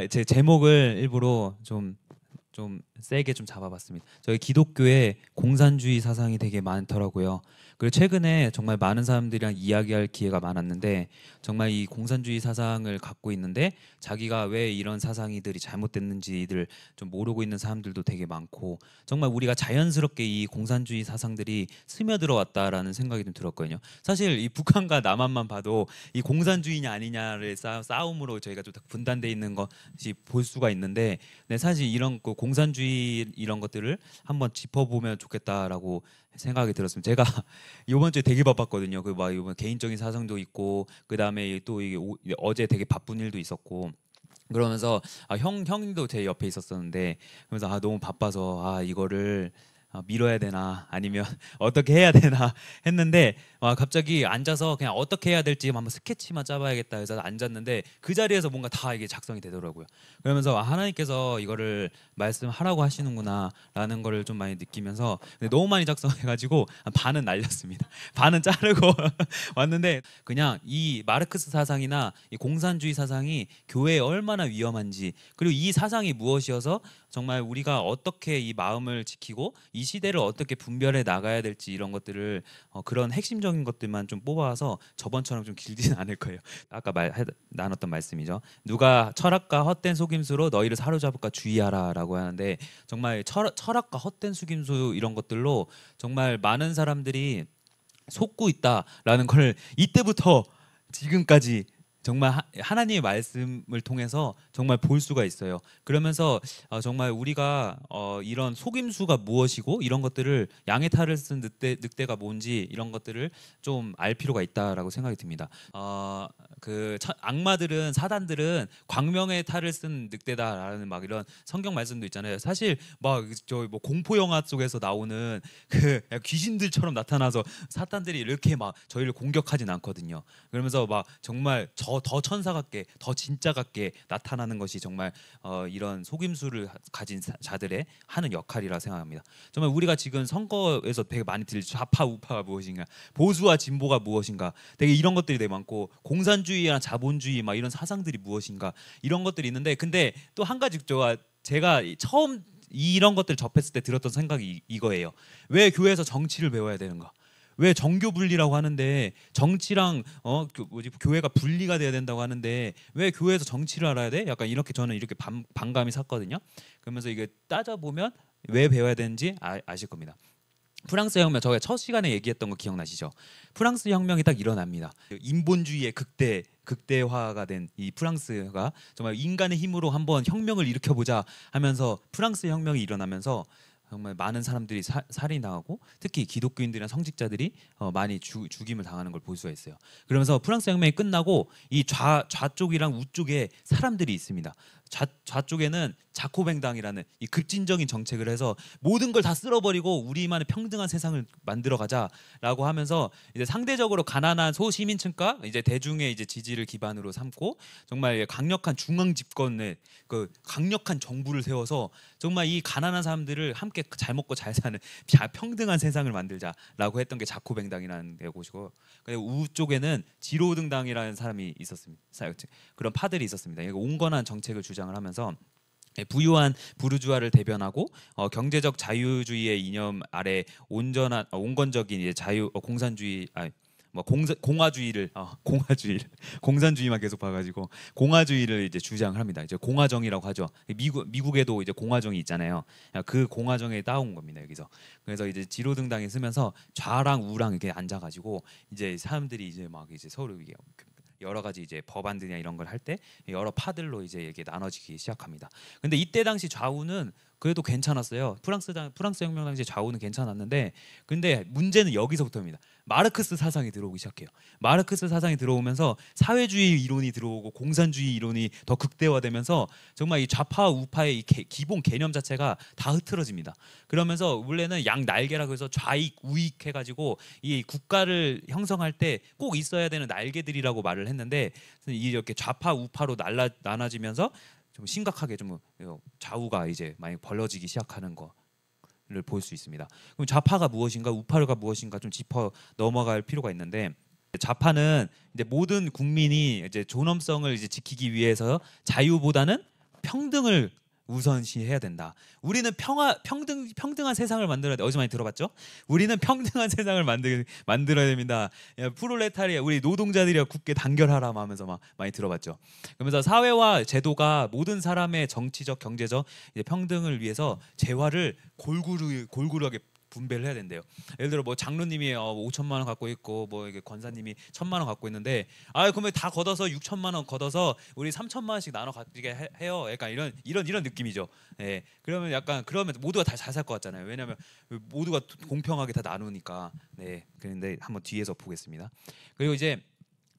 제 제목을 일부러 좀 세게 좀 잡아봤습니다. 저희 기독교에 공산주의 사상이 되게 많더라고요. 그리고 최근에 정말 많은 사람들이랑 이야기할 기회가 많았는데 정말 이 공산주의 사상을 갖고 있는데 자기가 왜 이런 사상이들이 잘못됐는지를 좀 모르고 있는 사람들도 되게 많고 정말 우리가 자연스럽게 이 공산주의 사상들이 스며들어 왔다라는 생각이 좀 들었거든요. 사실 이 북한과 남한만 봐도 이 공산주의냐 아니냐를 싸움으로 저희가 좀 분단돼 있는 것이 볼 수가 있는데 네, 사실 이런 공산주의 이런 것들을 한번 짚어보면 좋겠다라고 생각이 들었습니다. 제가 이번 주에 되게 바빴거든요. 그 막 이번 개인적인 사정도 있고 그 다음에 또 이게 어제 되게 바쁜 일도 있었고 그러면서 형님도 제 옆에 있었었는데 그러면서 너무 바빠서 이거를 밀어야 되나 아니면 어떻게 해야 되나 했는데 갑자기 앉아서 그냥 어떻게 해야 될지 한번 스케치만 짜봐야겠다 해서 앉았는데 그 자리에서 뭔가 다 이게 작성이 되더라고요. 그러면서 하나님께서 이거를 말씀하라고 하시는구나라는 거를 좀 많이 느끼면서 근데 너무 많이 작성해가지고 반은 날렸습니다. 반은 자르고 왔는데 그냥 이 마르크스 사상이나 이 공산주의 사상이 교회에 얼마나 위험한지 그리고 이 사상이 무엇이어서 정말 우리가 어떻게 이 마음을 지키고 이 시대를 어떻게 분별해 나가야 될지 이런 것들을 그런 핵심적인 것들만 좀 뽑아서 저번처럼 좀 길지는 않을 거예요. 아까 나눴던 말씀이죠. 누가 철학과 헛된 속임수로 너희를 사로잡을까 주의하라라고 하는데 정말 철학과 헛된 속임수 이런 것들로 정말 많은 사람들이 속고 있다라는 걸 이때부터 지금까지 정말 하나님의 말씀을 통해서 정말 볼 수가 있어요. 그러면서 정말 우리가 이런 속임수가 무엇이고 이런 것들을 양의 탈을 쓴 늑대가 뭔지 이런 것들을 좀 알 필요가 있다라고 생각이 듭니다. 그 악마들은 사단들은 광명의 탈을 쓴 늑대다라는 막 이런 성경 말씀도 있잖아요. 사실 막 저 뭐 공포 영화 속에서 나오는 그 귀신들처럼 나타나서 사탄들이 이렇게 막 저희를 공격하진 않거든요. 그러면서 막 정말 더 천사 같게 더 진짜 같게 나타나는 것이 정말 이런 속임수를 가진 자들의 하는 역할이라 생각합니다. 정말 우리가 지금 선거에서 되게 많이 들리죠. 좌파 우파가 무엇인가, 보수와 진보가 무엇인가, 되게 이런 것들이 되게 많고 공산주의나 자본주의 막 이런 사상들이 무엇인가 이런 것들이 있는데 근데 또 한 가지 제가 처음 이런 것들 접했을 때 들었던 생각이 이거예요. 왜 교회에서 정치를 배워야 되는가? 왜 정교 분리라고 하는데 정치랑 교회가 분리가 돼야 된다고 하는데 왜 교회에서 정치를 알아야 돼? 약간 이렇게 저는 이렇게 반감이 샀거든요. 그러면서 이게 따져 보면 왜 배워야 되는지 아실 겁니다. 프랑스 혁명 저희가 첫 시간에 얘기했던 거 기억나시죠? 프랑스 혁명이 딱 일어납니다. 인본주의의 극대화가 된 이 프랑스가 정말 인간의 힘으로 한번 혁명을 일으켜보자 하면서 프랑스 혁명이 일어나면서 정말 많은 사람들이 살이 나가고 특히 기독교인들이나 성직자들이 많이 죽임을 당하는 걸 볼 수가 있어요. 그러면서 프랑스 혁명이 끝나고 이 좌쪽이랑 우쪽에 사람들이 있습니다. 좌쪽에는 자코뱅당이라는 이 급진적인 정책을 해서 모든 걸 다 쓸어버리고 우리만의 평등한 세상을 만들어 가자라고 하면서 이제 상대적으로 가난한 소시민층과 이제 대중의 이제 지지를 기반으로 삼고 정말 강력한 중앙 집권의 그 강력한 정부를 세워서 정말 이 가난한 사람들을 함께 잘 먹고 잘 사는 평등한 세상을 만들자라고 했던 게 자코뱅당이라는 곳이고 우쪽에는 지로등당이라는 사람이 있었습니다. 그런 파들이 있었습니다. 온건한 정책을 주장을 하면서 부유한 부르주아를 대변하고 경제적 자유주의의 이념 아래 온전한 온건적인 이제 공산주의 공화주의를 공산주의만 계속 봐가지고 공화주의를 이제 주장을 합니다. 이제 공화정이라고 하죠. 미국에도 이제 공화정이 있잖아요. 그 공화정에 따온 겁니다. 여기서 그래서 이제 지로등당에 쓰면서 좌랑 우랑 이렇게 앉아가지고 이제 사람들이 이제 막 이제 서로 이게 여러 가지 이제 법안들이나 이런 걸 할 때 여러 파들로 이제 이렇게 나눠지기 시작합니다. 근데 이때 당시 좌우는 그래도 괜찮았어요. 프랑스 혁명 당시 좌우는 괜찮았는데 근데 문제는 여기서부터입니다. 마르크스 사상이 들어오기 시작해요. 마르크스 사상이 들어오면서 사회주의 이론이 들어오고 공산주의 이론이 더 극대화되면서 정말 이 좌파 우파의 이 기본 개념 자체가 다 흐트러집니다. 그러면서 원래는 양 날개라고 해서 좌익 우익 해가지고 이 국가를 형성할 때 꼭 있어야 되는 날개들이라고 말을 했는데 이렇게 좌파 우파로 나눠지면서 좀 심각하게 좀 좌우가 이제 많이 벌어지기 시작하는 거를 볼 수 있습니다. 그럼 좌파가 무엇인가 우파가 무엇인가 좀 짚어 넘어갈 필요가 있는데 좌파는 이제 모든 국민이 이제 존엄성을 이제 지키기 위해서 자유보다는 평등을 우선시해야 된다. 우리는 평등한 세상을 만들어야 돼. 어제 많이 들어봤죠? 우리는 평등한 세상을 만들어야 됩니다. 야, 프롤레타리아 우리 노동자들이야 굳게 단결하라 하면서 막 많이 들어봤죠. 그러면서 사회와 제도가 모든 사람의 정치적, 경제적 이제 평등을 위해서 재화를 골고루하게 분배를 해야 된대요. 예를 들어 뭐 장로님이 5천만 원 갖고 있고 뭐 이게 권사님이 1,000만 원 갖고 있는데 그러면 다 걷어서 6천만 원 걷어서 우리 3천만 원씩 나눠 가지게 해요. 약간 이런 느낌이죠. 예. 그러면 모두가 다 잘 살 것 같잖아요. 왜냐하면 모두가 공평하게 다 나누니까. 네. 그런데 한번 뒤에서 보겠습니다. 그리고 이제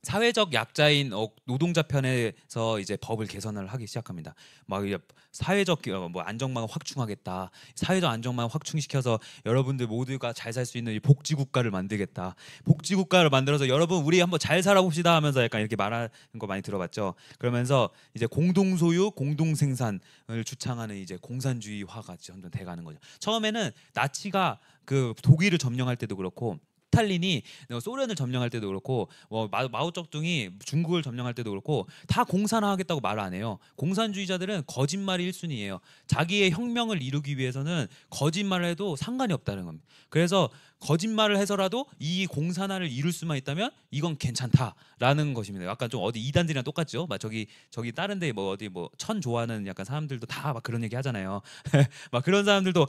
사회적 약자인 노동자 편에서 이제 법을 개선을 하기 시작합니다. 막 이제 사회적 뭐 안정망을 확충하겠다. 사회적 안정망을 확충시켜서 여러분들 모두가 잘 살 수 있는 이 복지 국가를 만들겠다. 복지 국가를 만들어서 여러분 우리 한번 잘 살아봅시다 하면서 약간 이렇게 말하는 거 많이 들어봤죠. 그러면서 이제 공동 소유, 공동 생산을 주창하는 이제 공산주의화가 점점 돼가는 거죠. 처음에는 나치가 그 독일을 점령할 때도 그렇고. 스탈린이 소련을 점령할 때도 그렇고 마오쩌둥이 중국을 점령할 때도 그렇고 다 공산화하겠다고 말 안 해요. 공산주의자들은 거짓말이 1순위예요. 자기의 혁명을 이루기 위해서는 거짓말을 해도 상관이 없다는 겁니다. 그래서 거짓말을 해서라도 이 공산화를 이룰 수만 있다면 이건 괜찮다라는 것입니다. 약간 좀 어디 이단들이랑 똑같죠. 막 저기 다른데 뭐 어디 뭐 천 좋아하는 약간 사람들도 다 막 그런 얘기 하잖아요. 막 그런 사람들도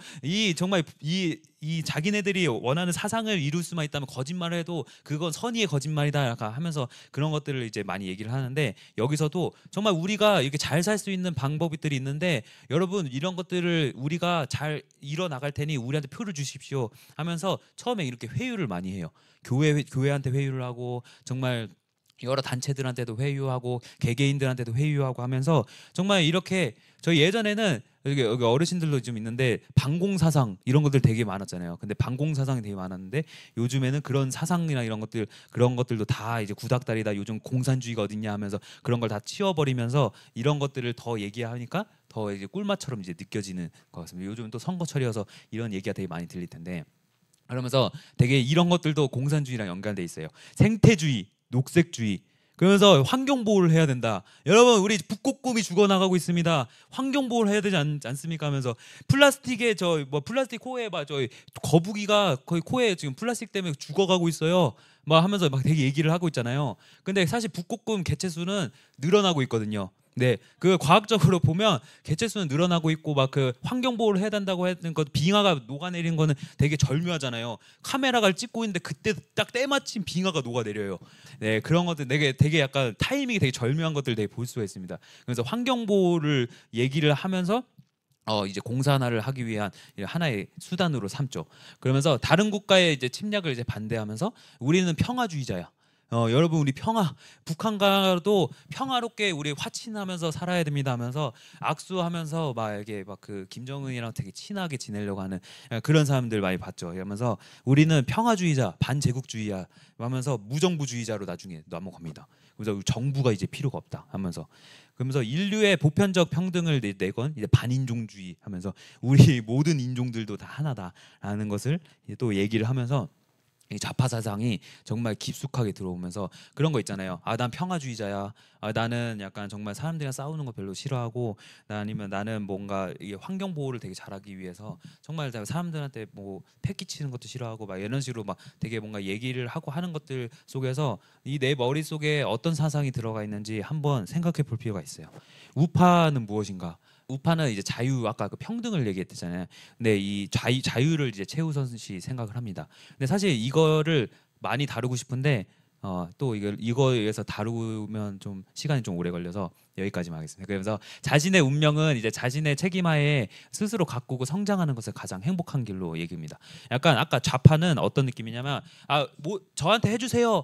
정말 이 자기네들이 원하는 사상을 이룰 수만 있다면 거짓말을 해도 그건 선의의 거짓말이다 약간 하면서 그런 것들을 이제 많이 얘기를 하는데 여기서도 정말 우리가 이렇게 잘 살 수 있는 방법들이 있는데 여러분 이런 것들을 우리가 잘 이뤄 나갈 테니 우리한테 표를 주십시오 하면서 처음에 이렇게 회유를 많이 해요. 교회한테 회유를 하고 정말 여러 단체들한테도 회유하고 개개인들한테도 회유하고 하면서 정말 이렇게 저희 예전에는 여기 어르신들도 좀 있는데 반공사상 이런 것들 되게 많았잖아요. 근데 반공사상이 되게 많았는데 요즘에는 그런 사상이나 그런 것들도 다 이제 구닥다리다. 요즘 공산주의가 어딨냐 하면서 그런 걸 다 치워버리면서 이런 것들을 더 얘기하니까 더 이제 꿀맛처럼 이제 느껴지는 것 같습니다. 요즘은 또 선거철이어서 이런 얘기가 되게 많이 들릴 텐데 그러면서 되게 이런 것들도 공산주의랑 연관돼 있어요. 생태주의, 녹색주의. 그러면서 환경 보호를 해야 된다. 여러분 우리 북극곰이 죽어나가고 있습니다. 환경 보호를 해야 되지 않습니까? 하면서 플라스틱에 플라스틱 코에 저희 거북이가 거의 코에 지금 플라스틱 때문에 죽어가고 있어요. 막 하면서 막 되게 얘기를 하고 있잖아요. 근데 사실 북극곰 개체 수는 늘어나고 있거든요. 네, 그 과학적으로 보면 개체 수는 늘어나고 있고 막 그 환경 보호를 해야 된다고 했던 것 빙하가 녹아내리는 거는 되게 절묘하잖아요. 카메라가 찍고 있는데 그때 딱 때마침 빙하가 녹아내려요. 네, 그런 것들 되게 약간 타이밍이 되게 절묘한 것들 되게 볼 수가 있습니다. 그래서 환경 보호를 얘기를 하면서 이제 공산화를 하기 위한 하나의 수단으로 삼죠. 그러면서 다른 국가의 이제 침략을 이제 반대하면서 우리는 평화주의자야. 여러분 우리 북한과도 평화롭게 우리 화친하면서 살아야 됩니다 하면서 악수하면서 막 이렇게 막 그 김정은이랑 되게 친하게 지내려고 하는 그런 사람들 많이 봤죠. 이러면서 우리는 평화주의자, 반제국주의야 하면서 무정부주의자로 나중에 넘어갑니다. 그래서 정부가 이제 필요가 없다 하면서 그러면서 인류의 보편적 평등을 내건 이제 반인종주의 하면서 우리 모든 인종들도 다 하나다라는 것을 또 얘기를 하면서 이 좌파 사상이 정말 깊숙하게 들어오면서 그런 거 있잖아요. 난 평화주의자야. 나는 약간 정말 사람들이랑 싸우는 거 별로 싫어하고 아니면 나는 뭔가 이게 환경 보호를 되게 잘하기 위해서 정말 사람들한테 뭐 패기치는 것도 싫어하고 막 이런 식으로 막 되게 뭔가 얘기를 하고 하는 것들 속에서 이 내 머릿속에 어떤 사상이 들어가 있는지 한번 생각해 볼 필요가 있어요. 우파는 무엇인가? 우파는 이제 아까 그 평등을 얘기했잖아요. 근데 이 자유를 이제 최우선시 생각을 합니다. 근데 사실 이거를 많이 다루고 싶은데 또 이거에서 다루면 좀 시간이 좀 오래 걸려서 여기까지만 하겠습니다. 그래서 자신의 운명은 이제 자신의 책임하에 스스로 가꾸고 성장하는 것을 가장 행복한 길로 얘기합니다. 약간 아까 좌파는 어떤 느낌이냐면 뭐 저한테 해주세요.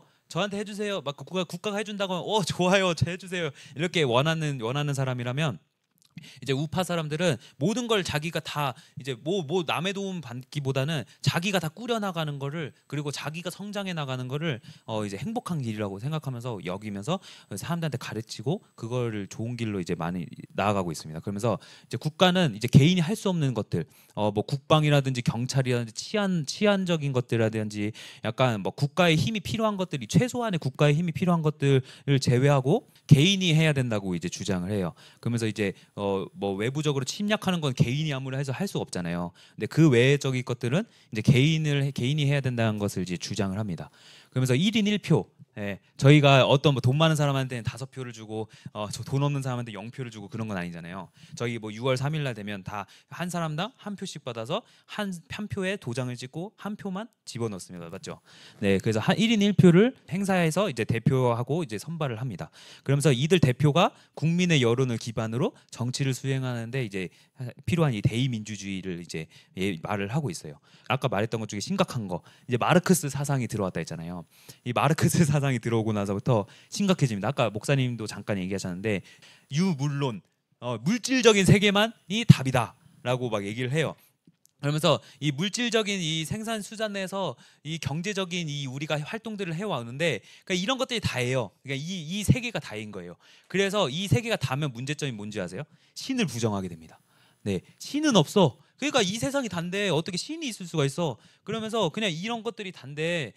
막 국가가 해준다고 하면 좋아요, 해주세요. 이렇게 원하는 사람이라면 이제 우파 사람들은 모든 걸 자기가 다 이제 뭐 남의 도움 받기보다는 자기가 다 꾸려 나가는 거를, 그리고 자기가 성장해 나가는 거를 이제 행복한 길이라고 생각하면서 여기면서 사람들한테 가르치고 그거를 좋은 길로 이제 많이 나아가고 있습니다. 그러면서 이제 국가는 이제 개인이 할 수 없는 것들, 뭐 국방이라든지 경찰이라든지 치안적인 것들이라든지 약간 뭐 국가의 힘이 필요한 것들이, 최소한의 국가의 힘이 필요한 것들을 제외하고 개인이 해야 된다고 이제 주장을 해요. 그러면서 이제 뭐 외부적으로 침략하는 건 개인이 아무리 해서 할 수가 없잖아요. 근데 그 외적인 것들은 이제 개인이 해야 된다는 것을 이제 주장을 합니다. 그러면서 1인 1표. 예, 저희가 어떤 뭐 돈 많은 사람한테는 5표를 주고 저 돈 없는 사람한테 0표를 주고 그런 건 아니잖아요. 저희 뭐 6월 3일 날 되면 다 한 사람당 한 표씩 받아서 한 표에 도장을 찍고 한 표만 집어넣습니다. 맞죠? 네, 그래서 한 1인 1표를 행사해서 이제 대표하고 이제 선발을 합니다. 그러면서 이들 대표가 국민의 여론을 기반으로 정치를 수행하는데 이제 필요한 이 대의민주주의를 이제 말을 하고 있어요. 아까 말했던 것 중에 심각한 거, 이제 마르크스 사상이 들어왔다 했잖아요. 이 마르크스 사상이 들어오고 나서부터 심각해집니다. 아까 목사님도 잠깐 얘기하셨는데 유물론, 물질적인 세계만이 답이다라고 막 얘기를 해요. 그러면서 이 물질적인 이 생산 수단에서 이 경제적인 이 우리가 활동들을 해왔는데, 그러니까 이런 것들이 다예요. 그러니까 이 세계가 다인 거예요. 그래서 이 세계가 다면 문제점이 뭔지 아세요? 신을 부정하게 됩니다. 네, 신은 없어. 그러니까 이 세상이 단데 어떻게 신이 있을 수가 있어? 그러면서 그냥 이런 것들이 단데,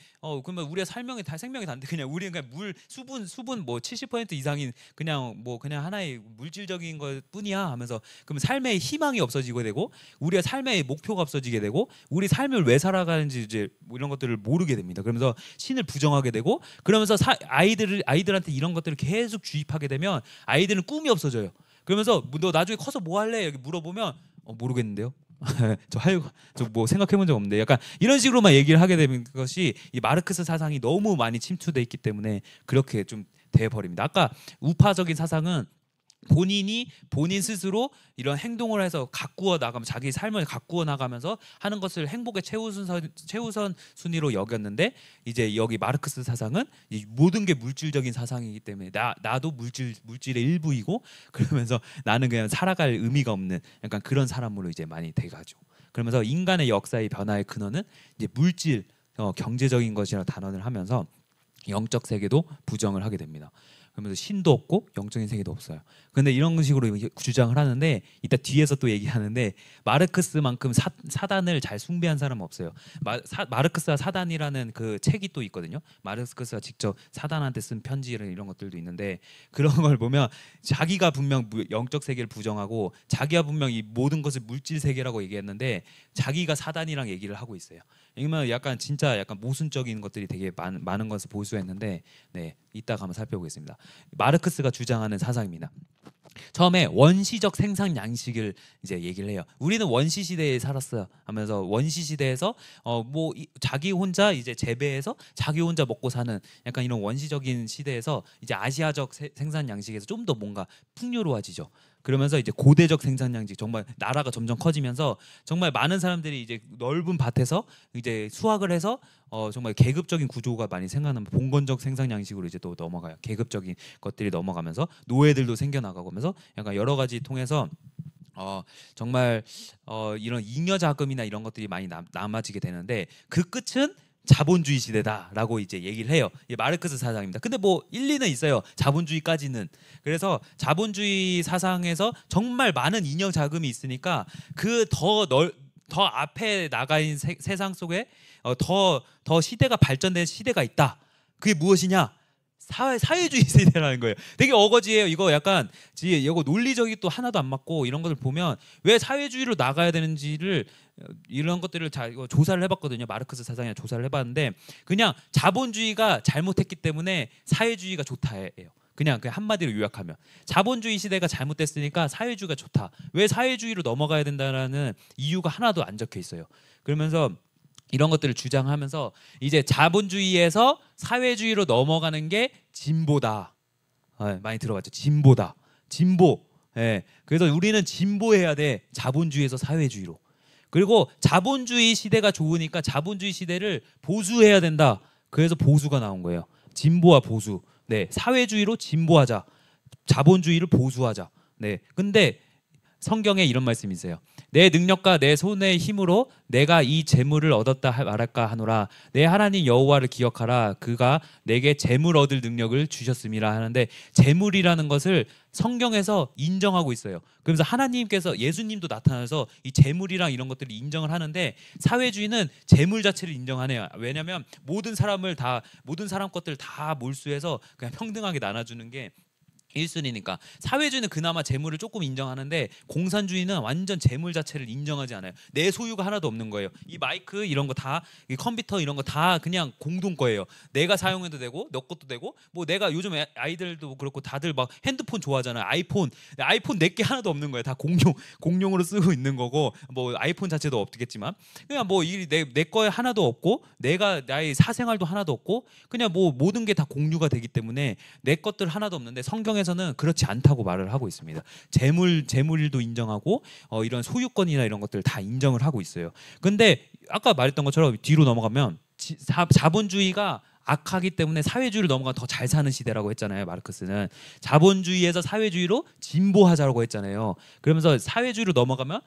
그러면 우리의 생명이 단데 그냥 우리는 그냥 수분 뭐 70% 이상인 그냥 하나의 물질적인 것뿐이야 하면서, 그러면 삶의 희망이 없어지게 되고 우리의 삶의 목표가 없어지게 되고 우리 삶을 왜 살아가는지 이제 뭐 이런 것들을 모르게 됩니다. 그러면서 신을 부정하게 되고, 그러면서 아이들한테 이런 것들을 계속 주입하게 되면 아이들은 꿈이 없어져요. 그러면서 너 나중에 커서 뭐 할래? 여기 물어보면 모르겠는데요. 저 뭐 생각해 본 적 없는데, 약간 이런 식으로만 얘기를 하게 되는 것이 이 마르크스 사상이 너무 많이 침투돼 있기 때문에 그렇게 좀 돼 버립니다. 아까 우파적인 사상은 본인 스스로 이런 행동을 해서 가꾸어 나가면, 자기 삶을 가꾸어 나가면서 하는 것을 행복의 최우선 순위로 여겼는데, 이제 여기 마르크스 사상은 이 모든 게 물질적인 사상이기 때문에 나도 물질의 일부이고, 그러면서 나는 그냥 살아갈 의미가 없는 약간 그런 사람으로 이제 많이 돼가죠. 그러면서 인간의 역사의 변화의 근원은 이제 물질, 경제적인 것이라는 단언을 하면서 영적 세계도 부정을 하게 됩니다. 그러면서 신도 없고 영적인 세계도 없어요. 근데 이런 식으로 주장을 하는데, 이따 뒤에서 또 얘기하는데 마르크스만큼 사단을 잘 숭배한 사람은 없어요. 마르크스와 사단이라는 그 책이 또 있거든요. 마르크스가 직접 사단한테 쓴 편지를 이런 것들도 있는데, 그런 걸 보면 자기가 분명 영적 세계를 부정하고 자기가 분명 이 모든 것을 물질 세계라고 얘기했는데 자기가 사단이랑 얘기를 하고 있어요. 이러면 약간 진짜 약간 모순적인 것들이 되게 많은 것을 볼 수 있는데, 네, 이따가 한번 살펴보겠습니다. 마르크스가 주장하는 사상입니다. 처음에 원시적 생산 양식을 이제 얘기를 해요. 우리는 원시 시대에 살았어요 하면서, 원시 시대에서 자기 혼자 이제 재배해서 자기 혼자 먹고 사는 약간 이런 원시적인 시대에서 이제 아시아적 생산 양식에서 좀 더 뭔가 풍요로워지죠. 그러면서 이제 고대적 생산 양식, 정말 나라가 점점 커지면서 정말 많은 사람들이 이제 넓은 밭에서 이제 수확을 해서 정말 계급적인 구조가 많이 생겨나면 봉건적 생산 양식으로 이제 또 넘어가요. 계급적인 것들이 넘어가면서 노예들도 생겨나가고 하면서 약간 여러 가지 통해서 정말 이런 잉여 자금이나 이런 것들이 많이 남아지게 되는데, 그 끝은 자본주의 시대다라고 이제 얘기를 해요. 이 마르크스 사상입니다. 근데 뭐 일리는 있어요. 자본주의까지는. 그래서 자본주의 사상에서 정말 많은 잉여 자금이 있으니까 그 더 앞에 나가 있는 세상 속에 더 시대가 발전된 시대가 있다. 그게 무엇이냐? 사회주의 세대라는 거예요. 되게 어거지예요. 이거 약간 이거 논리적이 또 하나도 안 맞고, 이런 것을 보면 왜 사회주의로 나가야 되는지를 이런 것들을 이거 조사를 해봤거든요. 마르크스 사상이나 조사를 해봤는데 그냥 자본주의가 잘못했기 때문에 사회주의가 좋다예요. 그냥 한마디로 요약하면 자본주의 시대가 잘못됐으니까 사회주의가 좋다. 왜 사회주의로 넘어가야 된다라는 이유가 하나도 안 적혀 있어요. 그러면서 이런 것들을 주장하면서 이제 자본주의에서 사회주의로 넘어가는 게 진보다. 많이 들어봤죠? 진보다. 진보. 그래서 우리는 진보해야 돼. 자본주의에서 사회주의로. 그리고 자본주의 시대가 좋으니까 자본주의 시대를 보수해야 된다. 그래서 보수가 나온 거예요. 진보와 보수. 네, 사회주의로 진보하자. 자본주의를 보수하자. 네. 근데 성경에 이런 말씀이 있어요. 내 능력과 내 손의 힘으로 내가 이 재물을 얻었다 말할까 하노라. 내 하나님 여호와를 기억하라. 그가 내게 재물 얻을 능력을 주셨음이라 하는데, 재물이라는 것을 성경에서 인정하고 있어요. 그러면서 하나님께서, 예수님도 나타나서 이 재물이랑 이런 것들을 인정을 하는데, 사회주의는 재물 자체를 인정하네요. 왜냐하면 모든 사람 것들을 다 몰수해서 그냥 평등하게 나눠주는 게 1순위니까. 사회주의는 그나마 재물을 조금 인정하는데, 공산주의는 완전 재물 자체를 인정하지 않아요. 내 소유가 하나도 없는 거예요. 이 마이크 이런 거 다, 이 컴퓨터 이런 거 다 그냥 공동 거예요. 내가 사용해도 되고 너 것도 되고, 뭐 내가 요즘 아이들도 그렇고 다들 막 핸드폰 좋아하잖아요. 아이폰 내게 하나도 없는 거예요. 다 공용으로 쓰고 있는 거고, 뭐 아이폰 자체도 없겠지만 그냥 뭐 내 거에 하나도 없고, 내가 나의 사생활도 하나도 없고, 그냥 뭐 모든 게 다 공유가 되기 때문에 내 것들 하나도 없는데, 성경에서는 그렇지 않다고 말을 하고 있습니다. 재물도 인정하고 이런 소유권이나 이런 것들 다 인정을 하고 있어요. 근데 아까 말했던 것처럼 뒤로 넘어가면 자본주의가 악하기 때문에 사회주의로 넘어가 더 잘 사는 시대라고 했잖아요. 마르크스는 자본주의에서 사회주의로 진보하자라고 했잖아요. 그러면서 사회주의로 넘어가면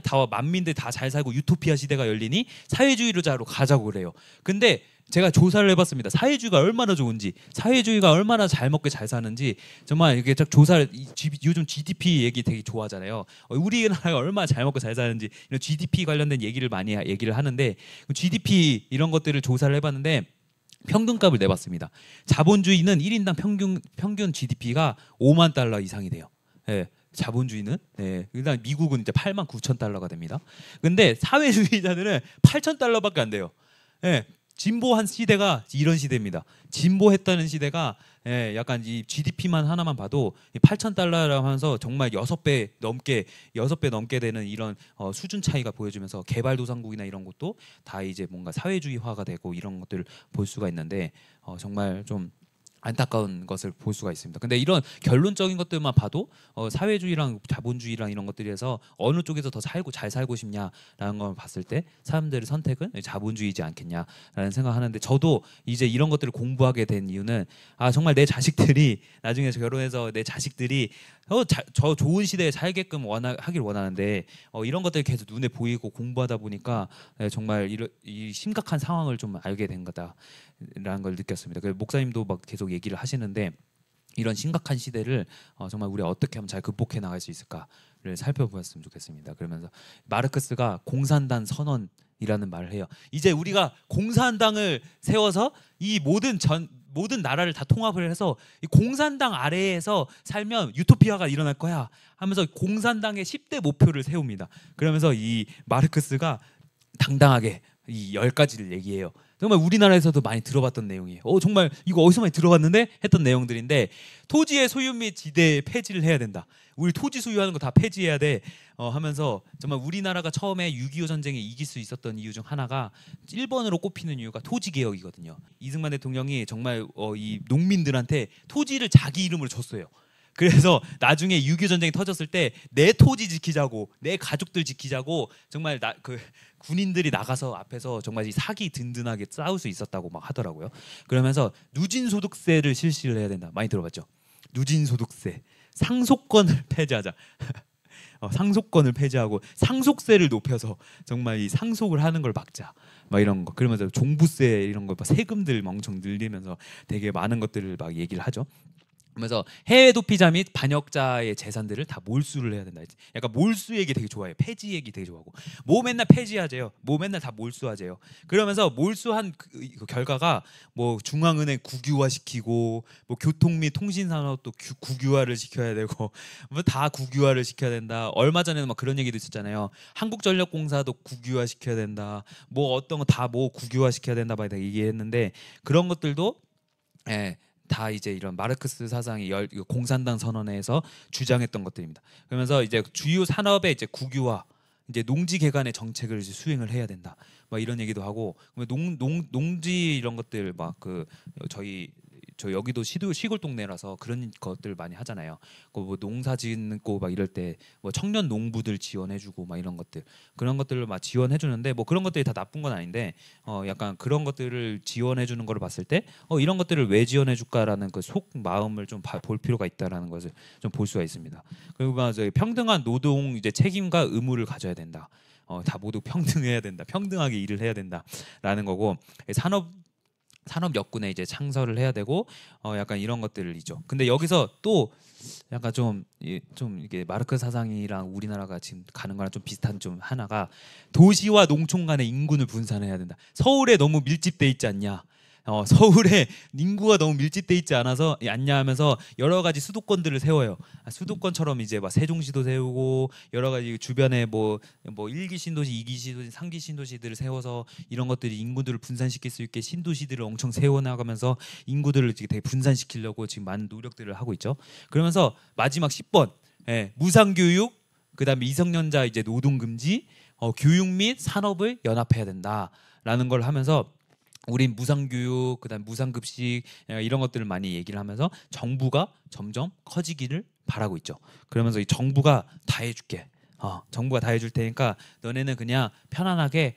다 만민들 다 잘 살고 유토피아 시대가 열리니 사회주의로 가자고 그래요. 근데 제가 조사를 해봤습니다. 사회주의가 얼마나 좋은지, 사회주의가 얼마나 잘 먹고 잘 사는지 정말 이렇게 조사를, 요즘 GDP 얘기 되게 좋아하잖아요. 우리나라가 얼마나 잘 먹고 잘 사는지 이런 GDP 관련된 얘기를 많이 얘기를 하는데, GDP 이런 것들을 조사를 해봤는데 평균값을 내봤습니다. 자본주의는 1인당 평균 GDP가 5만 달러 이상이 돼요. 예. 자본주의는 일단 미국은 이제 8만 9천 달러가 됩니다. 근데 사회주의자들은 8천 달러밖에 안 돼요. 예. 진보한 시대가 이런 시대입니다. 진보했다는 시대가 약간 이 GDP만 하나만 봐도 8천 달러라고 하면서 정말 6배 넘게 되는 이런 수준 차이가 보여주면서, 개발도상국이나 이런 것도 다 이제 뭔가 사회주의화가 되고 이런 것들을 볼 수가 있는데, 정말 좀 안타까운 것을 볼 수가 있습니다. 근데 이런 결론적인 것들만 봐도 사회주의랑 자본주의랑 이런 것들에서 어느 쪽에서 더 잘 살고 싶냐라는 걸 봤을 때 사람들의 선택은 자본주의지 않겠냐라는 생각하는데, 저도 이제 이런 것들을 공부하게 된 이유는, 정말 내 자식들이 나중에 결혼해서 내 자식들이 저 좋은 시대에 살게끔 하길 원하는데, 이런 것들이 계속 눈에 보이고 공부하다 보니까 정말 이 심각한 상황을 좀 알게 된 거다라는 걸 느꼈습니다. 그래서 목사님도 막 계속 얘기를 하시는데, 이런 심각한 시대를 정말 우리가 어떻게 하면 잘 극복해 나갈 수 있을까를 살펴보았으면 좋겠습니다. 그러면서 마르크스가 공산당 선언이라는 말을 해요. 이제 우리가 공산당을 세워서 이 모든 나라를 다 통합을 해서 이 공산당 아래에서 살면 유토피아가 일어날 거야 하면서 공산당의 10대 목표를 세웁니다. 그러면서 이 마르크스가 당당하게 이 10가지를 얘기해요. 정말 우리나라에서도 많이 들어봤던 내용이에요. 정말 이거 어디서 많이 들어봤는데 했던 내용들인데, 토지의 소유 및 지대 폐지를 해야 된다. 우리 토지 소유하는 거 다 폐지해야 돼 하면서, 정말 우리나라가 처음에 6.25 전쟁에 이길 수 있었던 이유 중 하나가 1번으로 꼽히는 이유가 토지 개혁이거든요. 이승만 대통령이 정말 이 농민들한테 토지를 자기 이름으로 줬어요. 그래서 나중에 6.25 전쟁이 터졌을 때 내 토지 지키자고, 내 가족들 지키자고 정말 군인들이 나가서 앞에서 정말 이 사기 든든하게 싸울 수 있었다고 막 하더라고요. 그러면서 누진소득세를 실시를 해야 된다. 많이 들어봤죠? 누진소득세, 상속권을 폐지하자. 상속권을 폐지하고 상속세를 높여서 정말 이 상속을 하는 걸 막자. 막 이런 거. 그러면서 종부세 이런 거, 세금들 엄청 늘리면서 되게 많은 것들을 막 얘기를 하죠. 그러면서 해외 도피자 및 반역자의 재산들을 다 몰수를 해야 된다. 약간 몰수 얘기 되게 좋아해요. 폐지 얘기 되게 좋아하고, 뭐 맨날 폐지하재요, 뭐 맨날 다 몰수하재요. 그러면서 몰수한 그 결과가 뭐 중앙은행 국유화시키고, 뭐 교통 및 통신산업도 국유화를 시켜야 되고, 뭐 다 국유화를 시켜야 된다. 얼마 전에는 막 그런 얘기도 있었잖아요. 한국전력공사도 국유화 시켜야 된다. 뭐 어떤 거 다 뭐 국유화 시켜야 된다 막 얘기했는데, 그런 것들도 다 이제 이런 마르크스 사상이 공산당 선언에서 주장했던 것들입니다. 그러면서 이제 주요 산업의 이제 국유화, 이제 농지 개간의 정책을 이제 수행을 해야 된다. 막 이런 얘기도 하고, 농지 이런 것들 막 저희 저 여기도 시골 동네라서 그런 것들 많이 하잖아요. 뭐 농사 짓고 막 이럴 때 뭐 청년 농부들 지원해주고 막 이런 것들, 그런 것들을 막 지원해주는데 뭐 그런 것들이 다 나쁜 건 아닌데 약간 그런 것들을 지원해주는 걸 봤을 때 이런 것들을 왜 지원해줄까라는 그 속 마음을 좀 볼 필요가 있다라는 것을 좀 볼 수가 있습니다. 그리고 맞아요. 평등한 노동 이제 책임과 의무를 가져야 된다. 다 모두 평등해야 된다. 평등하게 일을 해야 된다라는 거고, 산업 여군에 이제 창설을 해야 되고 약간 이런 것들이죠. 근데 여기서 또 약간 좀 이게 마르크 사상이랑 우리나라가 지금 가는 거랑 좀 비슷한 좀 하나가, 도시와 농촌 간의 인구를 분산해야 된다. 서울에 너무 밀집돼 있지 않냐. 서울에 인구가 너무 밀집돼 있지 않냐 하면서 여러 가지 수도권들을 세워요. 수도권처럼 이제 막 세종시도 세우고 여러 가지 주변에 뭐 1기 신도시, 2기 신도시, 3기 신도시들을 세워서 이런 것들이 인구들을 분산시킬 수 있게 신도시들을 엄청 세워나가면서 인구들을 되게 분산시키려고 지금 많은 노력들을 하고 있죠. 그러면서 마지막 10번, 무상교육, 그다음에 미성년자 이제 노동금지, 교육 및 산업을 연합해야 된다라는 걸 하면서, 우린 무상교육, 그다음 무상급식 이런 것들을 많이 얘기를 하면서 정부가 점점 커지기를 바라고 있죠. 그러면서 이 정부가 다 해줄게. 정부가 다 해줄 테니까 너네는 그냥 편안하게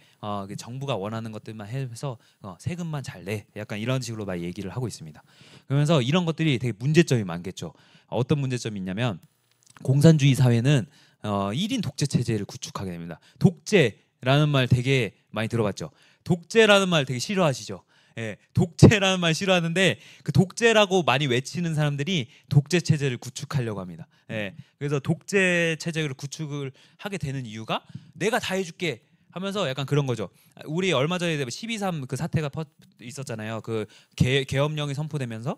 정부가 원하는 것들만 해서 세금만 잘 내. 약간 이런 식으로 막 얘기를 하고 있습니다. 그러면서 이런 것들이 되게 문제점이 많겠죠. 어떤 문제점이 있냐면, 공산주의 사회는 1인 독재 체제를 구축하게 됩니다. 독재라는 말 되게 많이 들어봤죠. 독재라는 말 되게 싫어하시죠. 독재라는 말 싫어하는데 그 독재라고 많이 외치는 사람들이 독재 체제를 구축하려고 합니다. 그래서 독재 체제를 구축을 하게 되는 이유가, 내가 다 해줄게 하면서 약간 그런 거죠. 우리 얼마 전에 12.3 그 사태가 있었잖아요. 그 계엄령이 선포되면서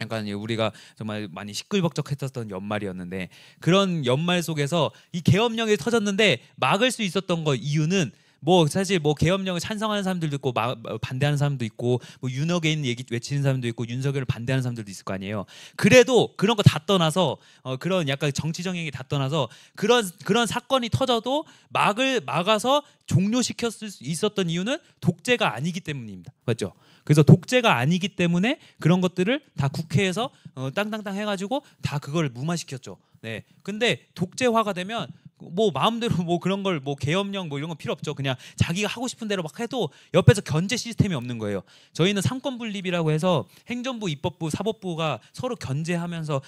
약간 우리가 정말 많이 시끌벅적했었던 연말이었는데, 그런 연말 속에서 이 계엄령이 터졌는데 막을 수 있었던 거 이유는, 뭐 사실 뭐 계엄령을 찬성하는 사람들도 있고 반대하는 사람도 있고, 뭐 윤핵인 얘기 외치는 사람도 있고 윤석열을 반대하는 사람들도 있을 거 아니에요. 그래도 그런 거 다 떠나서 그런 약간 정치적인 얘기 다 떠나서 그런 사건이 터져도 막아서 종료시켰을 수 있었던 이유는 독재가 아니기 때문입니다. 맞죠? 그래서 독재가 아니기 때문에 그런 것들을 다 국회에서 땅땅땅 해가지고 다 그걸 무마시켰죠. 네. 근데 독재화가 되면 뭐 마음대로 뭐 그런 걸 뭐 계엄령 뭐 이런 거 필요 없죠. 그냥 자기가 하고 싶은 대로 막 해도 옆에서 견제 시스템이 없는 거예요. 저희는 삼권 분립이라고 해서 행정부, 입법부, 사법부가 서로 견제하면서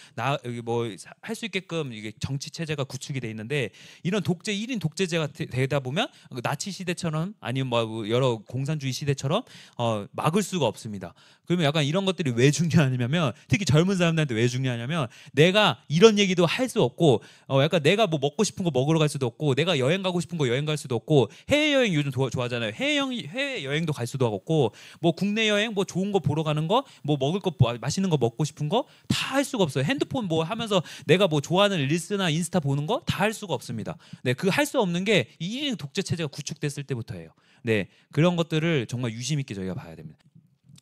뭐 할 수 있게끔 이게 정치 체제가 구축이 돼 있는데, 이런 독재 1인 독재제가 되다 보면 나치 시대처럼 아니면 뭐 여러 공산주의 시대처럼 막을 수가 없습니다. 그러면 약간 이런 것들이 왜 중요하냐면, 특히 젊은 사람들한테 왜 중요하냐면, 내가 이런 얘기도 할 수 없고 약간 내가 뭐 먹고 싶은 거 먹으러 갈 수도 없고, 내가 여행 가고 싶은 거 여행 갈 수도 없고, 해외여행 요즘 좋아하잖아요. 해외여행도 갈 수도 없고, 뭐 국내 여행 뭐 좋은 거 보러 가는 거, 뭐 먹을 거 맛있는 거 먹고 싶은 거 다 할 수가 없어요. 핸드폰 뭐 하면서 내가 뭐 좋아하는 릴스나 인스타 보는 거 다 할 수가 없습니다. 네, 그 할 수 없는 게 이 1인 독재 체제가 구축됐을 때부터예요. 네, 그런 것들을 정말 유심 있게 저희가 봐야 됩니다.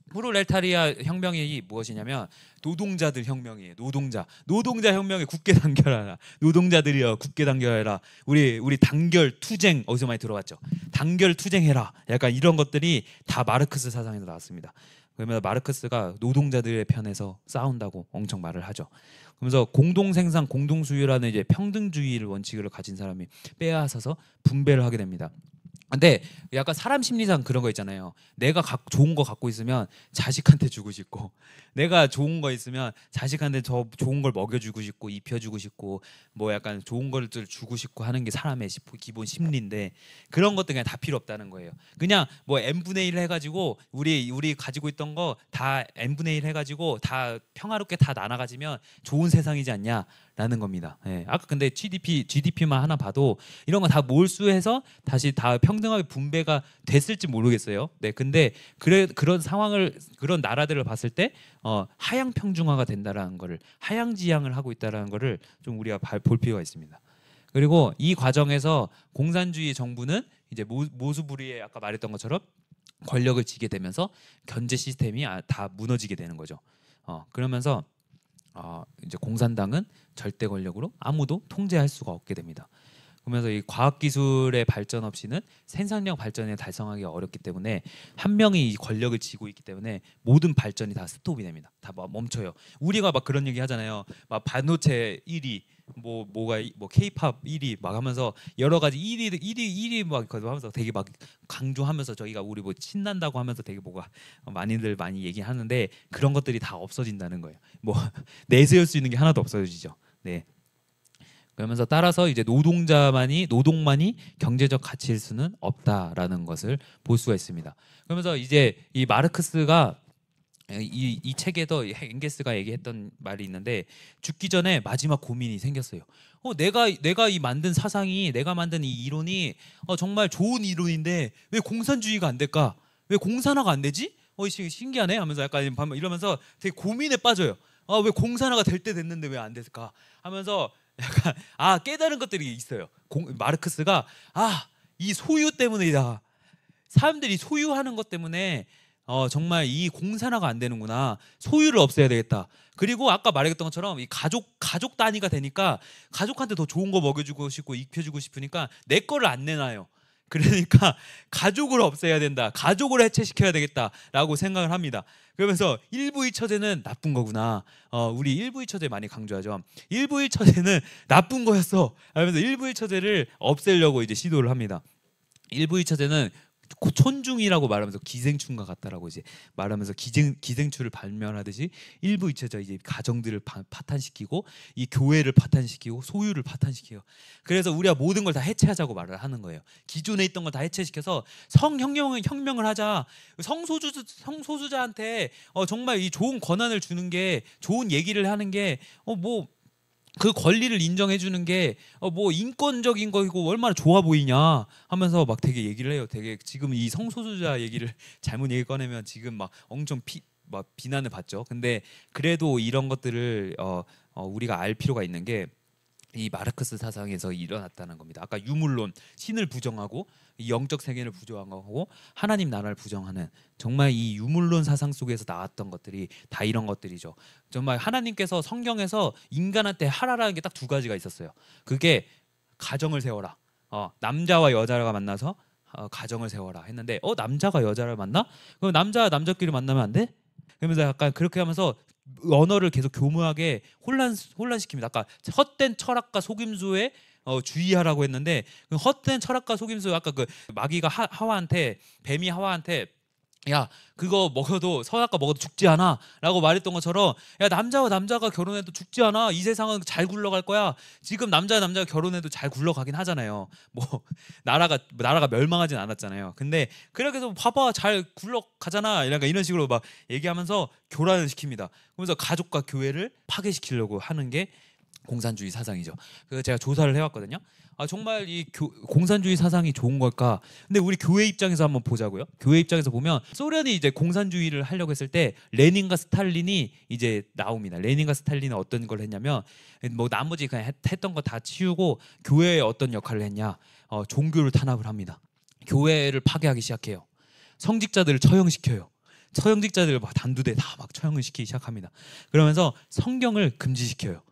프롤레타리아 혁명이 무엇이냐면 노동자들 혁명이에요. 노동자 혁명에 굳게 단결하라. 노동자들이여 굳게 단결해라. 우리 단결 투쟁 어디서 많이 들어봤죠? 단결 투쟁해라. 약간 이런 것들이 다 마르크스 사상에서 나왔습니다. 그러면 마르크스가 노동자들의 편에서 싸운다고 엄청 말을 하죠. 그러면서 공동생산, 공동수요라는 이제 평등주의를 원칙을 가진 사람이 빼앗아서 분배를 하게 됩니다. 근데 약간 사람 심리상 그런 거 있잖아요. 내가 좋은 거 갖고 있으면 자식한테 주고 싶고, 내가 좋은 거 있으면 자식한테 더 좋은 걸 먹여주고 싶고 입혀주고 싶고, 뭐 약간 좋은 걸 주고 싶고 하는 게 사람의 기본 심리인데, 그런 것들 그냥 다 필요 없다는 거예요. 그냥 뭐 n분의 1 해가지고 우리 가지고 있던 거 다 n분의 1 해가지고 다 평화롭게 다 나눠 가지면 좋은 세상이지 않냐 라는 겁니다. 아까 근데 GDP만 하나 봐도 이런 거 다 몰수해서 다시 다 평등하게 분배가 됐을지 모르겠어요. 네, 근데 그런 상황을, 그런 나라들을 봤을 때 하향 평준화가 된다라는 거를, 하향지향을 하고 있다라는 거를 좀 우리가 볼 필요가 있습니다. 그리고 이 과정에서 공산주의 정부는 이제 모수부리에 아까 말했던 것처럼 권력을 쥐게 되면서 견제 시스템이 다 무너지게 되는 거죠. 그러면서 이제 공산당은 절대 권력으로 아무도 통제할 수가 없게 됩니다. 그러면서 이 과학 기술의 발전 없이는 생산력 발전을 달성하기가 어렵기 때문에 한 명이 이 권력을 쥐고 있기 때문에 모든 발전이 다 스톱이 됩니다. 다 멈춰요. 우리가 막 그런 얘기 하잖아요. 막 반도체 1위 뭐 K-팝 1위 막 하면서 여러 가지 1위 막 하면서 되게 막 강조하면서 저희가 우리 뭐 신난다고 하면서 되게 뭐가 많이들 많이 얘기하는데 그런 것들이 다 없어진다는 거예요. 뭐 내세울 수 있는 게 하나도 없어지죠. 네. 그러면서 따라서 이제 노동만이 경제적 가치일 수는 없다라는 것을 볼 수가 있습니다. 그러면서 이제 이 마르크스가 이 책에도 엥게스가 얘기했던 말이 있는데 죽기 전에 마지막 고민이 생겼어요. 내가 이 만든 사상이 내가 만든 이 이론이 정말 좋은 이론인데 왜 공산주의가 안 될까? 왜 공산화가 안 되지? 신기하네 하면서 약간 이러면서 되게 고민에 빠져요. 왜 공산화가 될 때 됐는데 왜 안 됐을까? 하면서 약간 깨달은 것들이 있어요. 마르크스가 이 소유 때문이다. 사람들이 소유하는 것 때문에 정말 이 공산화가 안 되는구나. 소유를 없애야 되겠다. 그리고 아까 말했던 것처럼 이 가족 단위가 되니까 가족한테 더 좋은 거 먹여주고 싶고 입혀주고 싶으니까 내 거를 안 내놔요. 그러니까 가족을 없애야 된다. 가족을 해체시켜야 되겠다라고 생각을 합니다. 그러면서 일부일처제는 나쁜 거구나. 우리 일부일처제 많이 강조하죠. 일부일처제는 나쁜 거였어. 하면서 일부일처제를 없애려고 이제 시도를 합니다. 일부일처제는 촌중이라고 말하면서 기생충과 같다라고 이제 말하면서 기생충을 발명하듯이 일부 이체자 이제 가정들을 파탄시키고 이 교회를 파탄시키고 소유를 파탄시켜요. 그래서 우리가 모든 걸 다 해체하자고 말을 하는 거예요. 기존에 있던 걸 다 해체시켜서 혁명을 하자. 성소수자한테 정말 이 좋은 권한을 주는 게 좋은 얘기를 하는 게 그 권리를 인정해 주는 게 뭐 인권적인 거이고 얼마나 좋아 보이냐 하면서 막 되게 얘기를 해요. 되게 지금 이 성소수자 얘기를 잘못 얘기 꺼내면 지금 막 엄청 막 비난을 받죠. 근데 그래도 이런 것들을 우리가 알 필요가 있는 게 이 마르크스 사상에서 일어났다는 겁니다. 아까 유물론, 신을 부정하고 이 영적 세계를 부정하고 하나님 나라를 부정하는 정말 이 유물론 사상 속에서 나왔던 것들이 다 이런 것들이죠. 정말 하나님께서 성경에서 인간한테 하라라는 게 딱 두 가지가 있었어요. 그게 가정을 세워라. 남자와 여자가 만나서 가정을 세워라 했는데 남자가 여자를 만나? 그럼 남자끼리 만나면 안 돼? 그러면서 약간 그렇게 하면서 언어를 계속 교묘하게 혼란시킵니다. 아까 헛된 철학과 속임수에 주의하라고 했는데 그 헛된 철학과 속임수 아까 그 마귀가 뱀이 하와한테 야 그거 먹어도 선악과 먹어도 죽지 않아 라고 말했던 것처럼 야 남자와 남자가 결혼해도 죽지 않아. 이 세상은 잘 굴러갈 거야. 지금 남자가 결혼해도 잘 굴러가긴 하잖아요. 뭐 나라가 멸망하진 않았잖아요. 근데 그렇게 해서 봐봐 잘 굴러가잖아 이런 식으로 막 얘기하면서 교란을 시킵니다. 그러면서 가족과 교회를 파괴시키려고 하는 게 공산주의 사상이죠. 그래서 제가 조사를 해왔거든요. 정말 이 공산주의 사상이 좋은 걸까? 근데 우리 교회 입장에서 한번 보자고요. 교회 입장에서 보면 소련이 이제 공산주의를 하려고 했을 때 레닌과 스탈린이 이제 나옵니다. 레닌과 스탈린은 어떤 걸 했냐면 뭐 나머지 그냥 했던 거 다 치우고 교회에 어떤 역할을 했냐? 종교를 탄압을 합니다. 교회를 파괴하기 시작해요. 성직자들을 처형시켜요. 처형직자들을 막 단두대 다 막 처형을 시키기 시작합니다. 그러면서 성경을 금지시켜요.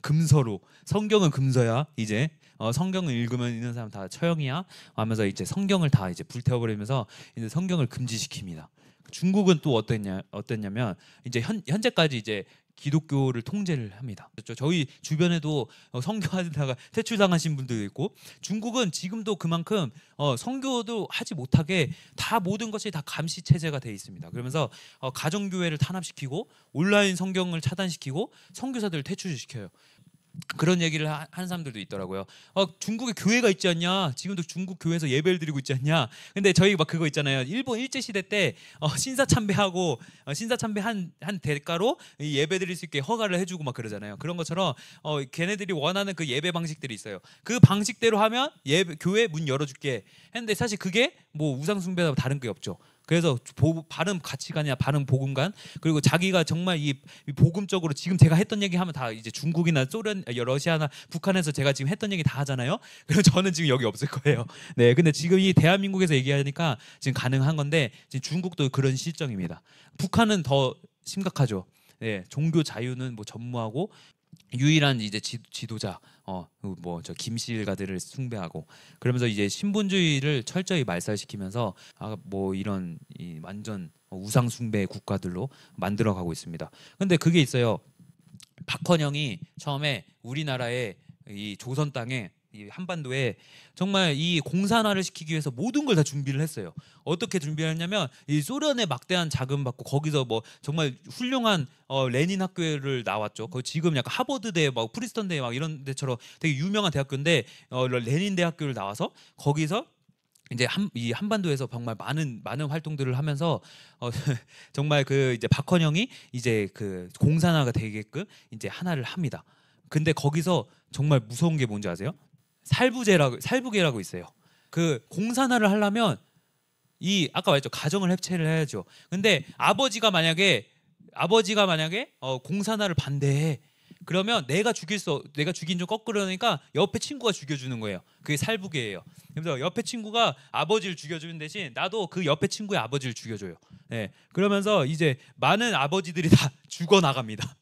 금서로 성경은 금서야 이제 성경을 읽으면 있는 사람 다 처형이야 하면서 이제 성경을 다 이제 불태워버리면서 이제 성경을 금지시킵니다. 중국은 또 어땠냐면 이제 현재까지 이제 기독교를 통제를 합니다. 저희 주변에도 선교하다가 퇴출당하신 분들도 있고 중국은 지금도 그만큼 선교도 하지 못하게 다 모든 것이 다 감시 체제가 돼 있습니다. 그러면서 가정교회를 탄압시키고 온라인 성경을 차단시키고 선교사들을 퇴출시켜요. 그런 얘기를 하는 사람들도 있더라고요. 중국에 교회가 있지 않냐? 지금도 중국 교회에서 예배를 드리고 있지 않냐? 근데 저희 막 그거 있잖아요. 일본 일제 시대 때 신사참배하고 신사참배한 대가로 예배 드릴 수 있게 허가를 해주고 막 그러잖아요. 그런 것처럼 걔네들이 원하는 그 예배 방식들이 있어요. 그 방식대로 하면 교회 문 열어줄게 했는데 사실 그게 뭐 우상 숭배와 다른 게 없죠. 그래서 바른 가치관이나 바른 복음관 그리고 자기가 정말 이 복음적으로 지금 제가 했던 얘기 하면 다 이제 중국이나 소련, 러시아나 북한에서 제가 지금 했던 얘기 다 하잖아요. 그래서 저는 지금 여기 없을 거예요. 네, 근데 지금 이 대한민국에서 얘기하니까 지금 가능한 건데 지금 중국도 그런 실정입니다. 북한은 더 심각하죠. 네, 종교 자유는 뭐 전무하고 유일한 이제 지도자 뭐 저 김씨일가들을 숭배하고 그러면서 이제 신분주의를 철저히 말살시키면서 뭐 이런 이 완전 우상 숭배 국가들로 만들어가고 있습니다. 근데 그게 있어요. 박헌영이 처음에 우리나라의 이 조선 땅에 이 한반도에 정말 이 공산화를 시키기 위해서 모든 걸 다 준비를 했어요. 어떻게 준비를 했냐면 이 소련의 막대한 자금 받고 거기서 뭐 정말 훌륭한 레닌 학교를 나왔죠. 그 지금 약간 하버드대 막 프리스턴대 막 이런 데처럼 되게 유명한 대학교인데 레닌 대학교를 나와서 거기서 이제 이 한반도에서 정말 많은 활동들을 하면서 정말 그 이제 박헌영이 이제 그 공산화가 되게끔 이제 하나를 합니다. 근데 거기서 정말 무서운 게 뭔지 아세요? 살부계라고 있어요. 그 공산화를 하려면 이 아까 말했죠. 가정을 해체를 해야죠. 근데 아버지가 만약에 공산화를 반대해. 그러면 내가 죽인 좀 거꾸로니까 옆에 친구가 죽여주는 거예요. 그게 살부계예요. 그래서 옆에 친구가 아버지를 죽여주는 대신 나도 그 옆에 친구의 아버지를 죽여줘요. 네, 그러면서 이제 많은 아버지들이 다 죽어 나갑니다.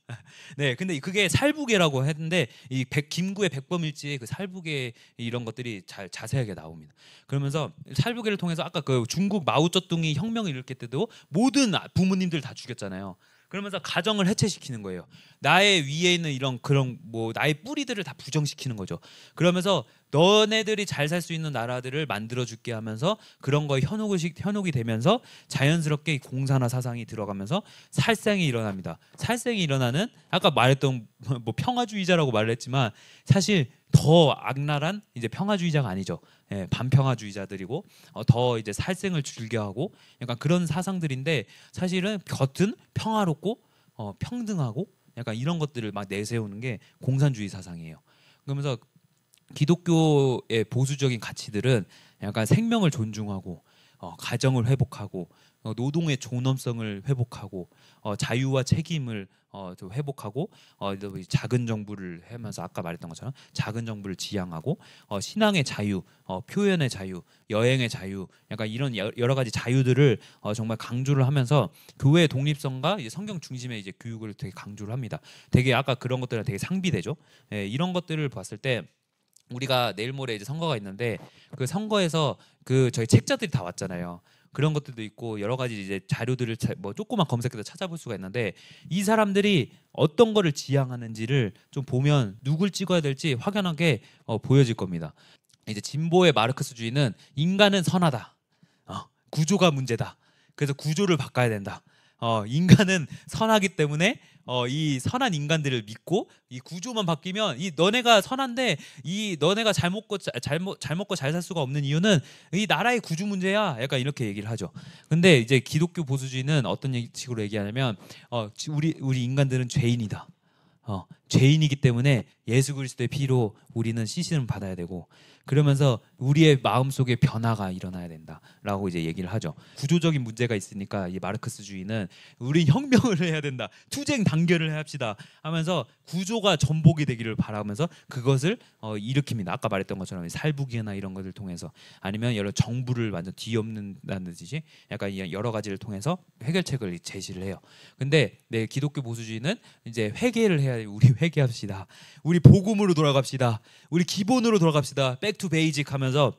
네, 근데 그게 살부계라고 했는데 이 김구의 백범일지의 그 살부계 이런 것들이 잘 자세하게 나옵니다. 그러면서 살부계를 통해서 아까 그 중국 마오쩌둥이 혁명을 일으킬 때도 모든 부모님들 다 죽였잖아요. 그러면서 가정을 해체시키는 거예요. 나의 위에 있는 이런 그런 뭐 나의 뿌리들을 다 부정시키는 거죠. 그러면서 너네들이 잘 살 수 있는 나라들을 만들어 줄게 하면서 그런 거에 현혹이 되면서 자연스럽게 이 공산화 사상이 들어가면서 살생이 일어납니다. 살생이 일어나는 아까 말했던 뭐 평화주의자라고 말을 했지만 사실 더 악랄한 이제 평화주의자가 아니죠. 예, 반평화주의자들이고 더 이제 살생을 즐겨하고 약간 그런 사상들인데 사실은 겉은 평화롭고 평등하고 약간 이런 것들을 막 내세우는 게 공산주의 사상이에요. 그러면서 기독교의 보수적인 가치들은 약간 생명을 존중하고 가정을 회복하고 노동의 존엄성을 회복하고 자유와 책임을 좀 회복하고 작은 정부를 하면서 아까 말했던 것처럼 작은 정부를 지향하고 신앙의 자유, 표현의 자유, 여행의 자유, 약간 이런 여러 가지 자유들을 정말 강조를 하면서 교회의 독립성과 이제 성경 중심의 이제 교육을 되게 강조를 합니다. 되게 아까 그런 것들은 되게 상비되죠. 예, 이런 것들을 봤을 때 우리가 내일 모레 이제 선거가 있는데 그 선거에서 그 저희 책자들이 다 왔잖아요. 그런 것들도 있고 여러 가지 이제 자료들을 뭐 조그만 검색해서 찾아볼 수가 있는데 이 사람들이 어떤 거를 지향하는지를 좀 보면 누굴 찍어야 될지 확연하게 보여질 겁니다. 이제 진보의 마르크스주의는 인간은 선하다. 구조가 문제다. 그래서 구조를 바꿔야 된다. 인간은 선하기 때문에 이 선한 인간들을 믿고 이 구조만 바뀌면 이 너네가 선한데 이 너네가 잘 먹고 잘 살 수가 없는 이유는 이 나라의 구조 문제야. 약간 이렇게 얘기를 하죠. 근데 이제 기독교 보수주의는 어떤 식으로 얘기하냐면 우리 인간들은 죄인이다. 죄인이기 때문에 예수 그리스도의 피로 우리는 씻음을 받아야 되고 그러면서 우리의 마음속에 변화가 일어나야 된다라고 이제 얘기를 하죠. 구조적인 문제가 있으니까 이 마르크스주의는 우리 혁명을 해야 된다. 투쟁 단결을 해야 합시다 하면서 구조가 전복이 되기를 바라면서 그것을 일으킵니다. 아까 말했던 것처럼 살부기나 이런 것을 통해서 아니면 여러 정부를 완전 뒤엎는다는 듯이 약간 여러 가지를 통해서 해결책을 제시를 해요. 근데 기독교 보수주의는 이제 회개를 해야 돼요. 우리 회개합시다. 우리 복음으로 돌아갑시다. 우리 기본으로 돌아갑시다. 백 투 베이직 하면서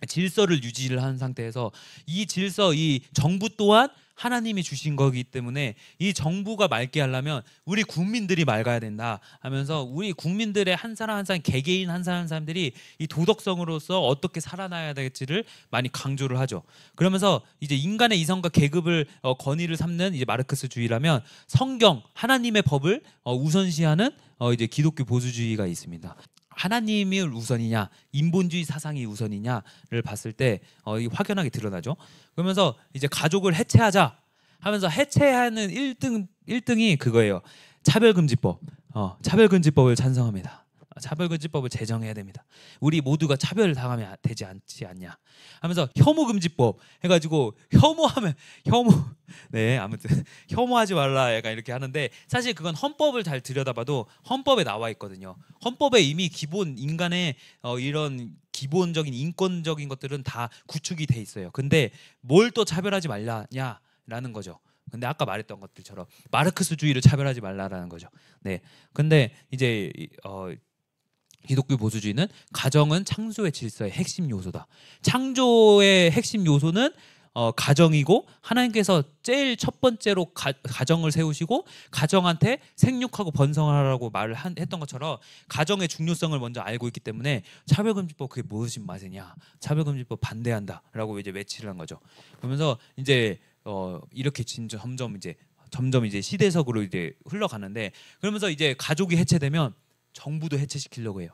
질서를 유지를 한 상태에서 이 질서, 이 정부 또한 하나님이 주신 거기 때문에 이 정부가 맑게 하려면 우리 국민들이 맑아야 된다 하면서 우리 국민들의 한 사람 한 사람 개개인 한 사람 한 사람들이 이 도덕성으로서 어떻게 살아나야 될지를 많이 강조를 하죠. 그러면서 이제 인간의 이성과 계급을 권위를 삼는 이제 마르크스주의라면 성경 하나님의 법을 우선시하는 이제 기독교 보수주의가 있습니다. 하나님이 우선이냐 인본주의 사상이 우선이냐를 봤을 때 확연하게 드러나죠. 그러면서 이제 가족을 해체하자 하면서 해체하는 1등이 그거예요. 차별금지법. 차별금지법을 찬성합니다. 차별금지법을 제정해야 됩니다. 우리 모두가 차별을 당하면 되지 않지 않냐 하면서 혐오금지법 해가지고 네 아무튼 혐오하지 말라 약간 이렇게 하는데 사실 그건 헌법을 잘 들여다봐도 헌법에 나와 있거든요. 헌법에 이미 기본 인간의 이런 기본적인 인권적인 것들은 다 구축이 돼 있어요. 근데 뭘 또 차별하지 말라냐라는 거죠. 근데 아까 말했던 것들처럼 마르크스주의를 차별하지 말라라는 거죠. 네. 근데 이제 기독교 보수주의는 가정은 창조의 질서의 핵심 요소다. 창조의 핵심 요소는 가정이고 하나님께서 제일 첫 번째로 가정을 세우시고 가정한테 생육하고 번성하라고 말을 했던 것처럼 가정의 중요성을 먼저 알고 있기 때문에 차별금지법 그게 무엇인 맛이냐, 차별금지법 반대한다라고 이제 외치를 한 거죠. 그러면서 이제 이렇게 점점 이제 시대적으로 이제 흘러가는데, 그러면서 이제 가족이 해체되면 정부도 해체시키려고 해요.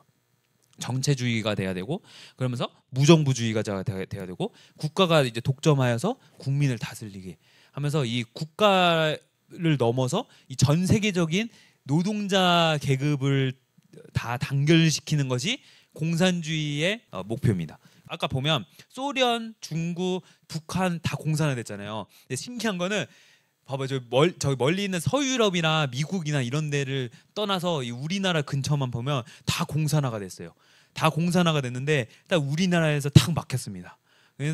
정체주의가 돼야 되고, 그러면서 무정부주의가 돼야 되고, 국가가 이제 독점하여서 국민을 다스리게 하면서 이 국가를 넘어서 이 전 세계적인 노동자 계급을 다 단결시키는 것이 공산주의의 목표입니다. 아까 보면 소련, 중국, 북한 다 공산화됐잖아요. 근데 신기한 거는 봐봐, 저기 멀리 있는 서유럽이나 미국이나 이런 데를 떠나서 이 우리나라 근처만 보면 다 공산화가 됐어요. 다 공산화가 됐는데 딱 우리나라에서 딱 막혔습니다.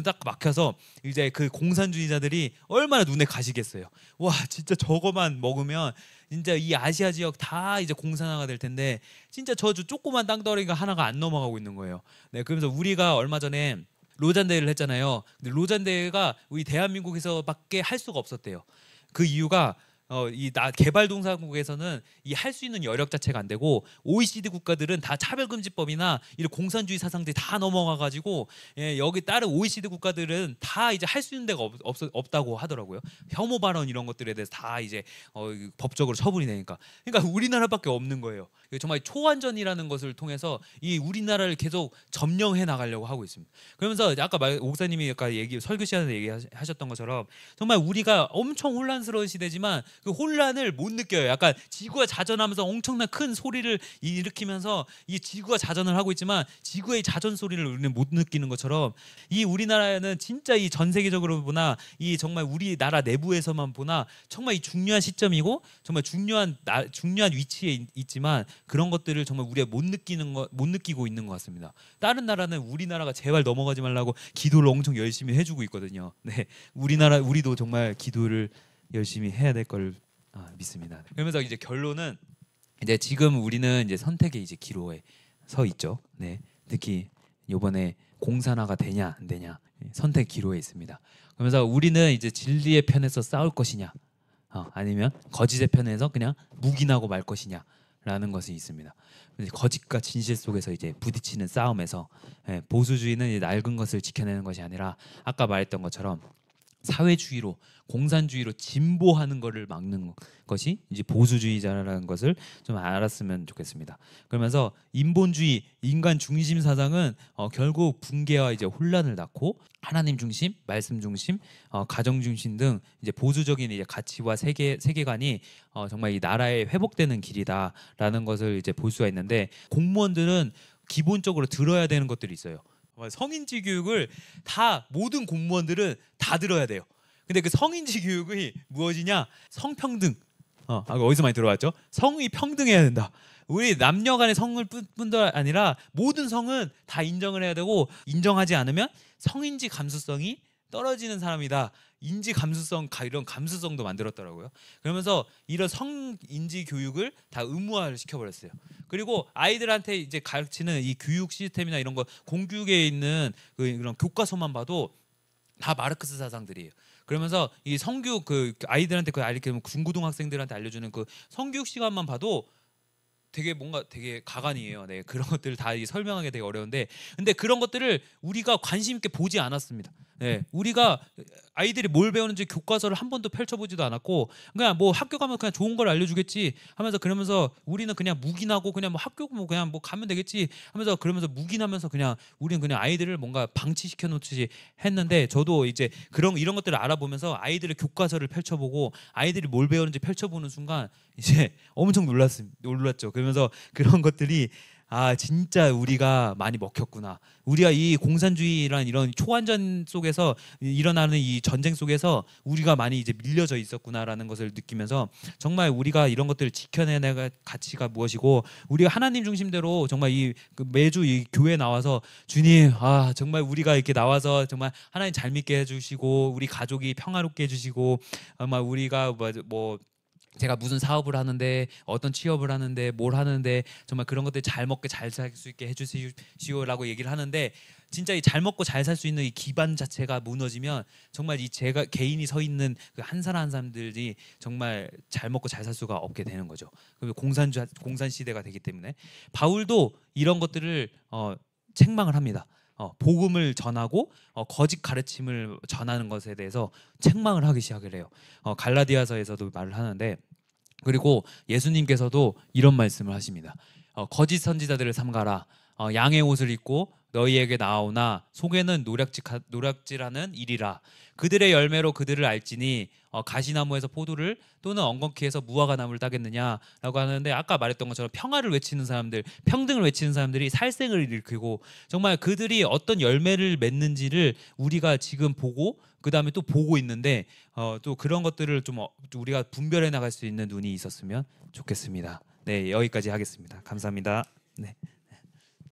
딱 막혀서 이제 그 공산주의자들이 얼마나 눈에 가시겠어요. 와, 진짜 저거만 먹으면 진짜 이 아시아 지역 다 이제 공산화가 될 텐데 진짜 저 조그만 땅덩어리가 하나가 안 넘어가고 있는 거예요. 네, 그러면서 우리가 얼마 전에 로잔 대회를 했잖아요. 근데 로잔 대회가 우리 대한민국에서밖에 할 수가 없었대요. 그 이유가 개발동산국에서는 이 할 수 있는 여력 자체가 안 되고, OECD 국가들은 다 차별금지법이나 이런 공산주의 사상들이 다 넘어가가지고, 여기 다른 OECD 국가들은 다 이제 할 수 있는 데가 없다고 하더라고요. 혐오 발언 이런 것들에 대해서 다 이제 법적으로 처분이 되니까. 그러니까 우리나라밖에 없는 거예요. 정말 초완전이라는 것을 통해서 이 우리나라를 계속 점령해 나가려고 하고 있습니다. 그러면서 아까 목사님이 아까 설교 시간에 얘기하셨던 것처럼 정말 우리가 엄청 혼란스러운 시대지만 그 혼란을 못 느껴요. 약간 지구가 자전하면서 엄청난 큰 소리를 일으키면서 이 지구가 자전을 하고 있지만 지구의 자전 소리를 우리는 못 느끼는 것처럼, 이 우리나라는 진짜 이 전 세계적으로 보나 이 정말 우리나라 내부에서만 보나 정말 이 중요한 시점이고 정말 중요한 위치에 있지만 그런 것들을 정말 우리가 못 느끼고 있는 것 같습니다. 다른 나라는 우리나라가 제발 넘어가지 말라고 기도를 엄청 열심히 해주고 있거든요. 네, 우리도 정말 기도를 열심히 해야 될 걸 믿습니다. 그러면서 이제 결론은 이제 지금 우리는 이제 선택의 이제 기로에 서 있죠. 네, 특히 이번에 공산화가 되냐 안 되냐 선택 기로에 있습니다. 그러면서 우리는 이제 진리의 편에서 싸울 것이냐, 아니면 거짓의 편에서 그냥 묵인하고 말 것이냐라는 것이 있습니다. 거짓과 진실 속에서 이제 부딪히는 싸움에서 보수주의는 이제 낡은 것을 지켜내는 것이 아니라 아까 말했던 것처럼 사회주의로, 공산주의로 진보하는 것을 막는 것이 이제 보수주의자라는 것을 좀 알았으면 좋겠습니다. 그러면서 인본주의, 인간 중심 사상은 결국 붕괴와 이제 혼란을 낳고 하나님 중심, 말씀 중심, 가정 중심 등 이제 보수적인 이제 가치와 세계관이 정말 이 나라에 회복되는 길이다라는 것을 이제 볼 수가 있는데, 공무원들은 기본적으로 들어야 되는 것들이 있어요. 성인지 교육을 모든 공무원들은 다 들어야 돼요. 근데 그 성인지 교육이 무엇이냐? 성평등. 어디서 많이 들어봤죠? 성이 평등해야 된다. 우리 남녀 간의 성을 뿐도 아니라 모든 성은 다 인정을 해야 되고, 인정하지 않으면 성인지 감수성이 떨어지는 사람이다. 인지 감수성, 이런 감수성도 만들었더라고요. 그러면서 이런 성인지 교육을 다 의무화를 시켜버렸어요. 그리고 아이들한테 이제 가르치는 이 교육 시스템이나 이런 거, 공교육에 있는 그런 교과서만 봐도 다 마르크스 사상들이에요. 그러면서 이 성교육, 아이들한테 중고등학생들한테 알려주는 그 성교육 시간만 봐도 되게 가관이에요. 네, 그런 것들을 다 설명하기 되게 어려운데, 근데 그런 것들을 우리가 관심 있게 보지 않았습니다. 네, 우리가 아이들이 뭘 배우는지 교과서를 한 번도 펼쳐보지도 않았고, 그냥 뭐 학교 가면 그냥 좋은 걸 알려주겠지 하면서, 그러면서 우리는 그냥 묵인하고 그냥 뭐 학교 그냥 뭐 가면 되겠지 하면서, 그러면서 묵인하면서 그냥 우리는 그냥 아이들을 뭔가 방치시켜 놓듯이 했는데, 저도 이제 이런 것들을 알아보면서 아이들의 교과서를 펼쳐보고 아이들이 뭘 배우는지 펼쳐보는 순간 이제 엄청 놀랐죠. 그러면서 그런 것들이 진짜 우리가 많이 먹혔구나. 우리가 이 공산주의란 이런 초완전 속에서 일어나는 이 전쟁 속에서 우리가 많이 이제 밀려져 있었구나라는 것을 느끼면서, 정말 우리가 이런 것들을 지켜내는 가치가 무엇이고, 우리가 하나님 중심대로 정말 매주 이 교회 나와서 주님, 정말 우리가 이렇게 나와서 정말 하나님 잘 믿게 해주시고 우리 가족이 평화롭게 해주시고, 아마 우리가 제가 무슨 사업을 하는데 어떤 취업을 하는데 뭘 하는데 정말 그런 것들 잘 먹게 잘 살 수 있게 해주시오라고 얘기를 하는데 진짜 이 잘 먹고 잘 살 수 있는 이 기반 자체가 무너지면 정말 이 제가 개인이 서 있는 그 한 사람 한 사람들이 정말 잘 먹고 잘 살 수가 없게 되는 거죠. 공산 시대가 되기 때문에 바울도 이런 것들을 책망을 합니다. 복음을 전하고 거짓 가르침을 전하는 것에 대해서 책망을 하기 시작을 해요. 갈라디아서에서도 말을 하는데 그리고 예수님께서도 이런 말씀을 하십니다. 거짓 선지자들을 삼가라. 양의 옷을 입고 너희에게 나아오나 속에는 노략질하는 일이라. 그들의 열매로 그들을 알지니 가시나무에서 포도를 또는 엉겅퀴에서 무화과 나무를 따겠느냐라고 하는데 아까 말했던 것처럼 평화를 외치는 사람들, 평등을 외치는 사람들이 살생을 일으키고 정말 그들이 어떤 열매를 맺는지를 우리가 지금 보고 그 다음에 또 보고 있는데 또 그런 것들을 좀 우리가 분별해 나갈 수 있는 눈이 있었으면 좋겠습니다. 네, 여기까지 하겠습니다. 감사합니다. 네.